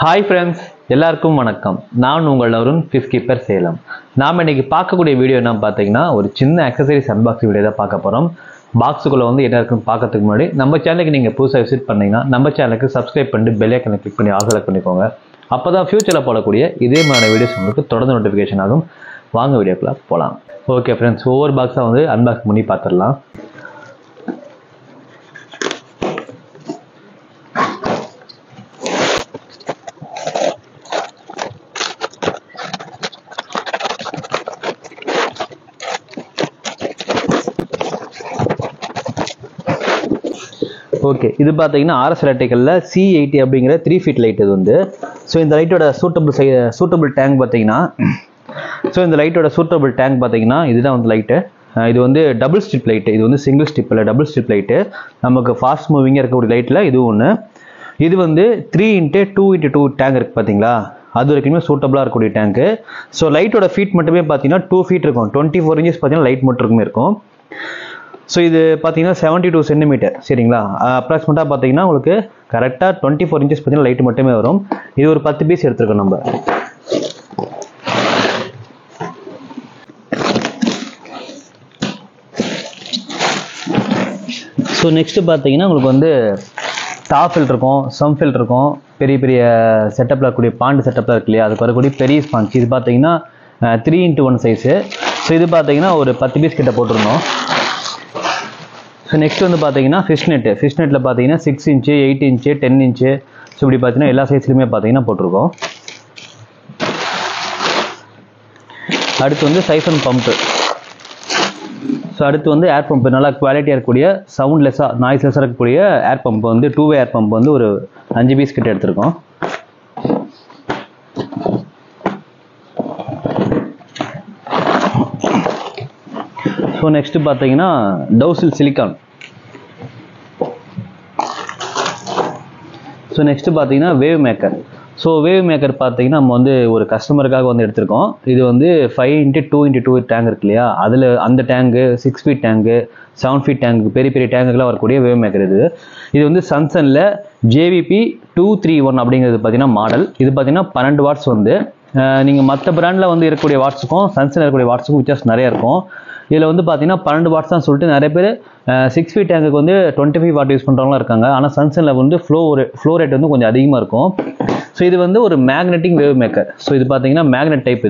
Hi friends, எல்லாருக்கும் வணக்கம். நான் உங்கள் அருண், ஃபிஷ் கீப்பர் சேலம். நாம் இன்னைக்கு பார்க்கக்கூடிய வீடியோ என்ன பார்த்தீங்கன்னா, ஒரு சின்ன அக்சசரிஸ் அன்பாக்சிங் வீடியோ தான் பார்க்க போகிறோம். பாக்ஸுக்குள்ளே வந்து என்ன இருக்குன்னு பார்க்கறதுக்கு முன்னாடி நம்ம சேனலுக்கு நீங்கள் புதுசாக விசிட் பண்ணிங்கன்னா நம்ம சேனலுக்கு சப்ஸ்கிரைப் பண்ணிட்டு பெல் ஐக்கனை கிளிக் பண்ணி ஆல் செலக்ட் பண்ணிக்கோங்க. அப்போ தான் ஃபியூச்சரில் போடக்கூடிய இதே மாதிரியான வீடியோஸ் உங்களுக்கு தொடர்ந்து நோட்டிஃபிகேஷன் ஆகும். வாங்க வீடியோக்குள்ள போகலாம். ஓகே ஃப்ரெண்ட்ஸ், ஒவ்வொரு பாக்ஸாக வந்து அன்பாக்ஸ் பண்ணி பார்த்துடலாம். ஓகே, இது பார்த்தீங்கன்னா ஆர்எஸ் எலக்ட்ரிக்கலில் C80 அப்படிங்கிற 3 ஃபீட் லைட். இது வந்து இந்த லைட்டோட சூட்டபிள் டேங்க் பார்த்தீங்கன்னா இதுதான் வந்து லைட்டு. இது வந்து டபுள் ஸ்ட்ரிப் லைட்டு. இது வந்து சிங்கிள் ஸ்ட்ரிப் இல்லை, டபுள் ஸ்ட்ரிப் லைட்டு. நமக்கு ஃபாஸ்ட் மூவிங்காக இருக்கக்கூடிய லைட்டில் இது ஒன்று. இது வந்து 3x2x2 டேங்க் இருக்குது பார்த்தீங்களா, அது வரைக்குமே சூட்டபிளாக இருக்கக்கூடிய டேங்க்கு. லைட்டோட ஃபீட் மட்டுமே பார்த்தீங்கன்னா 2 ஃபீட் இருக்கும். 24 இன்ச்சஸ் பார்த்தீங்கன்னா லைட் மட்டுமே இருக்கும். இது பார்த்தீங்கன்னா 72 சென்டிமீட்டர். சரிங்களா, அப்ராக்சிமேட்டாக பார்த்தீங்கன்னா உங்களுக்கு கரெக்டாக 24 இன்ச்சஸ் பார்த்தீங்கன்னா லைட் மட்டுமே வரும். இது ஒரு 10 பீஸ் எடுத்துருக்கோம் நம்ம. நெக்ஸ்ட் பார்த்தீங்கன்னா உங்களுக்கு வந்து டாப் ஃபில்டர் இருக்கும், சம் ஃபில்டர் இருக்கும், பெரிய பெரிய செட்டப்பில் இருக்கக்கூடிய பாண்டு செட்டப்பில் இருக்கு இல்லையா, அதுக்கு வரக்கூடிய பெரிய ஸ்பாஞ்ச். இது பார்த்தீங்கன்னா 3x1 சைஸு. இது பார்த்தீங்கன்னா ஒரு 10 பீஸ் கிட்ட போட்டிருந்தோம். நெக்ஸ்ட் வந்து பார்த்தீங்கன்னா ஃபிஷ் நெட்டில் பார்த்தீங்கன்னா 6 இன்ச்சு, 8 இன்ச்சு, 10 இன்ச்சு. இப்படி பார்த்தீங்கன்னா எல்லா சைஸ்லையுமே பார்த்தீங்கன்னா போட்டிருக்கோம். அடுத்து வந்து சைஃபன் பம்பு. அடுத்து வந்து ஏர் பம்பு, நல்லா குவாலிட்டியாக இருக்கக்கூடிய நாய்ஸ்லெஸ்ஸாக இருக்கக்கூடிய ஏர் பம்ப் வந்து 2 வே ஏர் பம்ப் வந்து ஒரு 5 பீஸ் கிட்ட எடுத்திருக்கோம். நெக்ஸ்ட் பார்த்தீங்கன்னா டவுசில் சிலிக்கான். நெக்ஸ்ட் பார்த்தீங்கன்னா வேவ் மேக்கர். வேவ் மேக்கர் பார்த்தீங்கன்னா நம்ம வந்து ஒரு கஸ்டமருக்காக வந்து எடுத்திருக்கோம். இது வந்து 5x2x2 டேங்க் இருக்கு இல்லையா, அதில் அந்த tank 6 feet tank, 7 feet tank, பெரிய பெரிய டேங்குக்கெல்லாம் வரக்கூடிய வேவ் மேக்கர். இது வந்து சன்சனில் JVP 231 அப்படிங்கிறது பார்த்தீங்கன்னா மாடல். இது பார்த்தீங்கன்னா 12 வாட்ஸ். வந்து நீங்கள் மற்ற பிராண்டில் வந்து இருக்கக்கூடிய வாட்ஸுக்கும் சன்சனில் இருக்கக்கூடிய வாட்ஸுக்கும் வித்தியாசம் நிறையா இருக்கும். இதில் வந்து பார்த்தீங்கன்னா 12 வாட்ஸ் தான் சொல்லிட்டு நிறைய பேர் 6 ஃபீட் டேங்குக்கு வந்து 25 வாட் யூஸ் பண்ணுறவங்களாம் இருக்காங்க. ஆனால் சன்சனில் வந்து ஃப்ளோ ரேட் வந்து கொஞ்சம் அதிகமாக இருக்கும். இது வந்து ஒரு மேக்னெட்டிக் வேவ் மேக்கர். இது பார்த்தீங்கன்னா மேக்னெட் டைப்.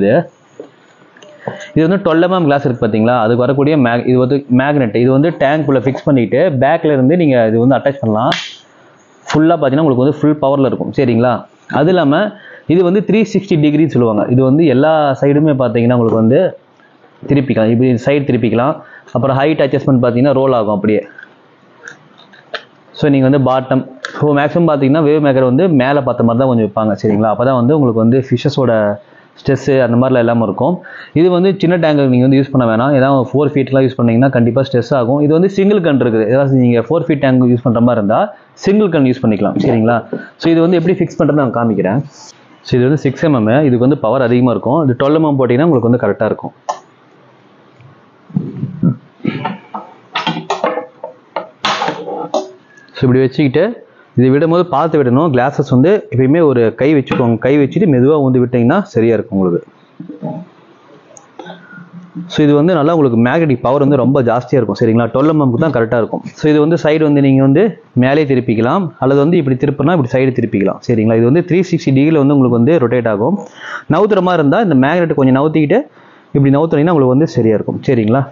இது வந்து 12 mm கிளாஸ் இருக்குது பார்த்தீங்களா, அதுக்கு வரக்கூடிய இது வந்து மேக்னெட். இது வந்து டேங்க்குள்ளே ஃபிக்ஸ் பண்ணிவிட்டு பேக்கில் இருந்து நீங்கள் இது வந்து அட்டாச் பண்ணலாம். ஃபுல்லாக பார்த்தீங்கன்னா உங்களுக்கு வந்து ஃபுல் பவரில் இருக்கும். சரிங்களா, அது இல்லாமல் இது வந்து 360 டிகிரின்னு சொல்லுவாங்க. இது வந்து எல்லா சைடுமே பார்த்தீங்கன்னா உங்களுக்கு வந்து திருப்பிக்கலாம். இப்படி சைடு திருப்பிக்கலாம். அப்புறம் ஹைட் அட்ஜஸ்ட்மெண்ட் பார்த்தீங்கன்னா ரோல் ஆகும் அப்படியே. நீங்கள் வந்து பாட்டம் மேக்ஸிமம் பார்த்தீங்கன்னா வேவ் மேக்கர் வந்து மேலே பார்த்த மாதிரி தான் கொஞ்சம் வைப்பாங்க. சரிங்களா, அப்போ தான் வந்து உங்களுக்கு வந்து ஃபிஷ்ஷஸோட ஸ்ட்ரெஸ்ஸு அந்த மாதிரிலாம் எல்லாமே இருக்கும். இது வந்து சின்ன டேங்கு நீங்கள் வந்து யூஸ் பண்ண வேணாம். ஏதாவது 4 ஃபீட்லாம் யூஸ் பண்ணிங்கன்னா கண்டிப்பாக ஸ்ட்ரெஸ் ஆகும். இது வந்து சிங்கிள் கன் இருக்குது. ஏதாவது நீங்கள் 4 ஃபீட் டேங்க் யூஸ் பண்ணுற மாதிரி இருந்தால் சிங்கிள் கன் யூஸ் பண்ணிக்கலாம். சரிங்களா, இது வந்து எப்படி ஃபிக்ஸ் பண்ணுறது நான் காமிக்கிறேன். இது வந்து 6 mm. இதுக்கு வந்து பவர் அதிகமாக இருக்கும். இது 12 mm போட்டிங்கன்னா உங்களுக்கு வந்து கரெக்டாக இருக்கும். இப்படி வச்சுக்கிட்டு இது விடும்போது பார்த்து விடணும். கிளாஸஸ் வந்து எப்பயுமே ஒரு கை வச்சுக்கோங்க. கை வச்சுட்டு மெதுவாக ஊந்து விட்டிங்கன்னா சரியாக இருக்கும் உங்களுக்கு. இது வந்து நல்லா உங்களுக்கு மேக்னெட்டிக் பவர் வந்து ரொம்ப ஜாஸ்தியாக இருக்கும். சரிங்களா, 12 mm தான் கரெக்டாக இருக்கும். இது வந்து சைடு வந்து நீங்கள் வந்து மேலே திருப்பிக்கலாம், அல்லது வந்து இப்படி திருப்பினா இப்படி சைடு திருப்பிக்கலாம். சரிங்களா, இது வந்து 360 டிகிரியில் வந்து உங்களுக்கு வந்து ரொட்டேட் ஆகும். நவுத்துற மாதிரி இருந்தால் இந்த மேக்னெட் கொஞ்சம் நவுத்திக்கிட்டு இப்படி நவுத்துனீங்கன்னா உங்களுக்கு வந்து சரியாக இருக்கும். சரிங்களா,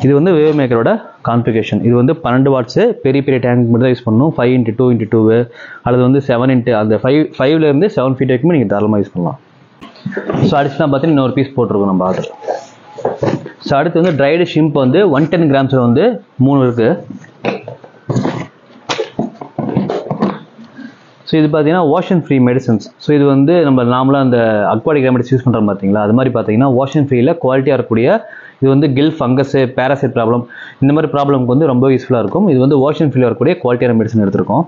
இது வந்து வேவ் மேக்கரோட கான்ஃபிகரேஷன். இது வந்து 12 வாட்ஸு. பெரிய பெரிய டேங்க் மட்டும் தான் யூஸ் பண்ணணும். 5x2x2 அல்லது வந்து 7 அந்த 5லேருந்து 7 ஃபீட் வரைக்கும் நீங்கள் தாராளமாக யூஸ் பண்ணலாம். அடுத்து தான் பார்த்தீங்கன்னா இன்னொரு பீஸ் போட்டிருக்கோம் நம்ம ஆர்டர். அடுத்து வந்து ட்ரைடு ஷிம்ப் வந்து 110 கிராம்ஸில் வந்து 3 இருக்குது. இது பார்த்தீங்கன்னா ஓஷன் ஃப்ரீ மெடிசன்ஸ். இது வந்து நம்ம நார்மலாக அந்த அக்வாடிக் ரெமெடிஸ் யூஸ் பண்ணுறோம் பார்த்தீங்களா, அது மாதிரி பார்த்தீங்கன்னா ஓஷன் ஃப்ரீயில் குவாலிட்டியாக இருக்கக்கூடிய இது வந்து கில் ஃபங்கஸ், பேராசைட் ப்ராப்ளம், இந்த மாதிரி ப்ராப்ளம்க்கு வந்து ரொம்ப யூஸ்ஃபுல்லாக இருக்கும். இது வந்து ஓஷன் ஃப்ரீயில் வரக்கூடிய குவாலிட்டியான மெடிசன் எடுத்திருக்கோம்.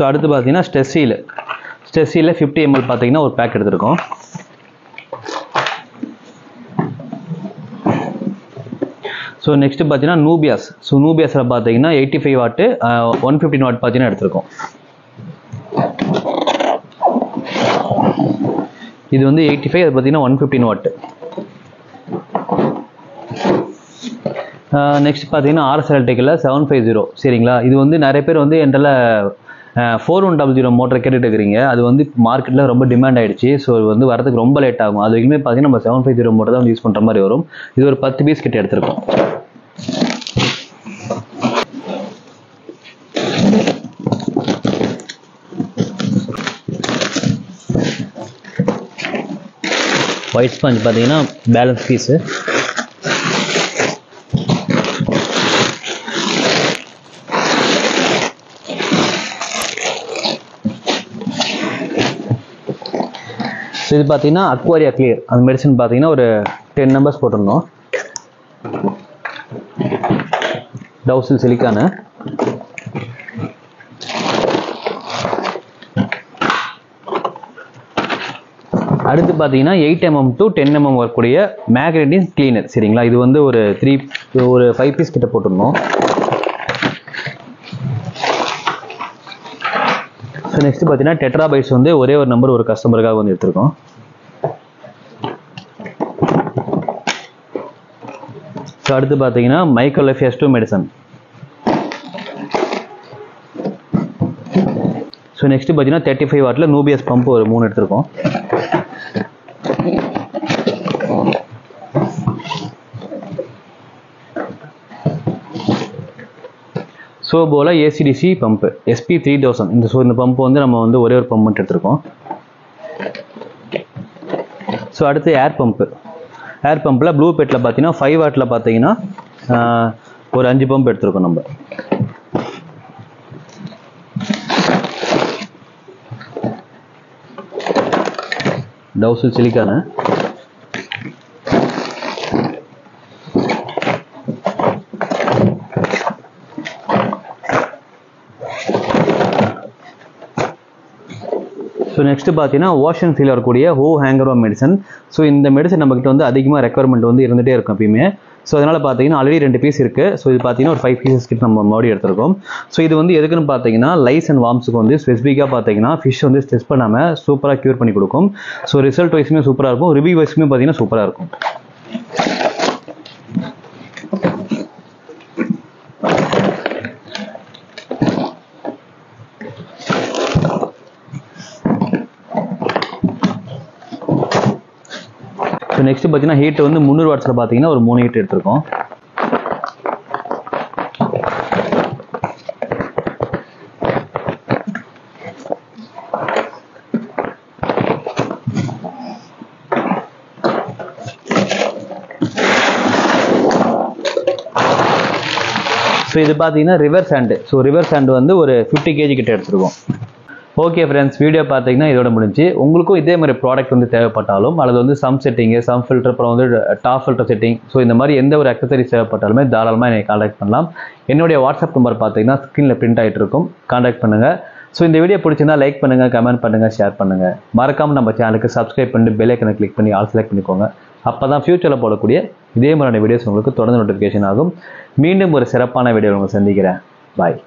அடுத்து பார்த்தீங்கன்னா ஸ்டெஸ்ஸியில் 50 ml பார்த்தீங்கன்னா ஒரு பேக் எடுத்திருக்கோம். ஸோ நெக்ஸ்ட் பார்த்தீங்கன்னா நூபியாஸ். ஸோ நூபியாஸில் பார்த்தீங்கன்னா 85 வாட்டு 115 வாட் பார்த்தீங்கன்னா எடுத்திருக்கோம். இது வந்து 85, அது பார்த்தீங்கன்னா 115 வாட்டு. நெக்ஸ்ட் பார்த்தீங்கன்னா ஆர்எஸ் எலக்ட்ரிக்கலில் 750. சரிங்களா, இது வந்து நிறைய பேர் வந்து என்கிட்ட 4100 மோட்டர் கேட்டுட்டு இருக்கிறீங்க. அது வந்து மார்க்கெட்டில் ரொம்ப டிமாண்ட் ஆகிடுச்சு. ஸோ இது வந்து வரதுக்கு ரொம்ப லேட் ஆகும். அது வரைக்குமே பார்த்தீங்கன்னா நம்ம 750 மோட்டர் தான் வந்து யூஸ் பண்ணுற மாதிரி வரும். இது ஒரு 10 பீஸ் கிட்ட எடுத்திருக்கோம். ஒயிட் ஸ்பாஞ்ச் பார்த்தீங்கன்னா பேலன்ஸ் பீஸு. ஸோ இது பார்த்தீங்கன்னா அக்வாரியா கிளியர். அந்த மெடிசன் பார்த்தீங்கன்னா ஒரு 10 நம்பர்ஸ் போட்டிருந்தோம். டவுசில் சிலிக்கானு. அடுத்து பார்த்தீங்கன்னா 8 mm to 10 mm வரக்கூடிய மேக்னெட்டிக் கிளீனர். சரிங்களா, இது வந்து ஒரு 5 பீஸ் கிட்ட போட்டிருந்தோம். ஸோ நெக்ஸ்ட் பார்த்தீங்கன்னா டெட்ராபைட்ஸ் வந்து ஒரே ஒரு நம்பர் ஒரு கஸ்டமருக்காக வந்து எடுத்திருக்கோம். ஸோ அடுத்து பார்த்தீங்கன்னா மைக்ரோலைஃப் S2 மெடிசன். ஸோ நெக்ஸ்ட் பார்த்தீங்கன்னா 35 வாட்டில் நூபியாஸ் பம்ப் ஒரு 3 எடுத்திருக்கோம். ஸோ போல் ACDC பம்பு SP3000. இந்த பம்ப் வந்து நம்ம வந்து ஒரே ஒரு பம்ப் மட்டும் எடுத்திருக்கோம். ஸோ அடுத்து ஏர் பம்பு. ஏர் பம்பில் ப்ளூ பெட்டில் பார்த்தீங்கன்னா 5 வாட்டில் பார்த்தீங்கன்னா ஒரு 5 பம்ப் எடுத்திருக்கோம் நம்ம. டவுசில் சிலிக்கானு. ஸோ நெக்ஸ்ட் பார்த்தீங்கன்னா ஓஷன் ஃபீல் வரக்கூடிய ஹேங்கர் மெடிசன். ஸோ இந்த மெடிசன் நம்மகிட்ட வந்து அதிகமாக ரெக்குவயர்மெண்ட் வந்து இருந்துகிட்டே இருக்கும் எப்பயுமே. ஸோ அதனால் பார்த்தீங்கன்னா ஆல்ரெடி 2 பீஸ் இருக்குது. ஸோ இது பார்த்தீங்கன்னா ஒரு 5 பீசஸ் கிட்ட நம்ம மறுபடியும் எடுத்திருக்கோம். ஸோ இது வந்து எதுக்குன்னு பார்த்தீங்கன்னா லைஸ் அண்ட் வார்ம்ஸுக்கு வந்து ஸ்பெசிஃபிக்காக பார்த்தீங்கன்னா ஃபிஷ் வந்து ஸ்ட்ரெஸ் பண்ணாமல் சூப்பராக க்யூர் பண்ணி கொடுக்கும். ஸோ ரிசல்ட் வைஸுமே சூப்பராக இருக்கும், ரிவ்யூ வைஸுமே பார்த்தீங்கன்னா சூப்பராக இருக்கும். ஸோ நெக்ஸ்ட் பார்த்தீங்கன்னா ஹீட் வந்து 300 வாட்ஸில் பார்த்தீங்கன்னா ஒரு 3 ஹீட் எடுத்திருக்கோம். ஸோ இது பார்த்தீங்கன்னா river sand. So river sand வந்து ஒரு 50 kg கிட்ட எடுத்திருக்கோம். ஓகே ஃப்ரெண்ட்ஸ், வீடியோ பார்த்தீங்கன்னா இதோட முடிஞ்சு. உங்களுக்கும் இதே மாதிரி ப்ராடக்ட் வந்து தேவைப்பட்டாலும், அல்லது வந்து சம் செட்டிங்கு, சம் ஃபில்டர், அப்புறம் வந்து டாப் ஃபில்டர் செட்டிங், ஸோ இந்த மாதிரி எந்த ஒரு அக்சசரிஸ் தேவைப்பட்டாலுமே தாராளமாக என்னை கான்டாக்ட் பண்ணலாம். என்னுடைய வாட்ஸ்அப் நம்பர் பார்த்தீங்கன்னா ஸ்க்ரீனில் பிரிண்ட் ஆகிட்டு இருக்கும், கான்டாக்ட் பண்ணுங்கள். ஸோ இந்த வீடியோ பிடிச்சிருந்தா லைக் பண்ணுங்கள், கமெண்ட் பண்ணுங்கள், ஷேர் பண்ணுங்கள். மறக்காமல் நம்ம சேனலுக்கு சப்ஸ்கிரைப் பண்ணி பெல் ஐக்கனை கிளிக் பண்ணி ஆல் செலக்ட் பண்ணிக்கோங்க. அப்போ தான் ஃபியூச்சரில் போடக்கூடிய இதே மாதிரியான வீடியோஸ் உங்களுக்கு தொடர்ந்து நோட்டிஃபிகேஷன் ஆகும். மீண்டும் ஒரு சிறப்பான வீடியோ உங்களை சந்திக்கிறேன். பாய்.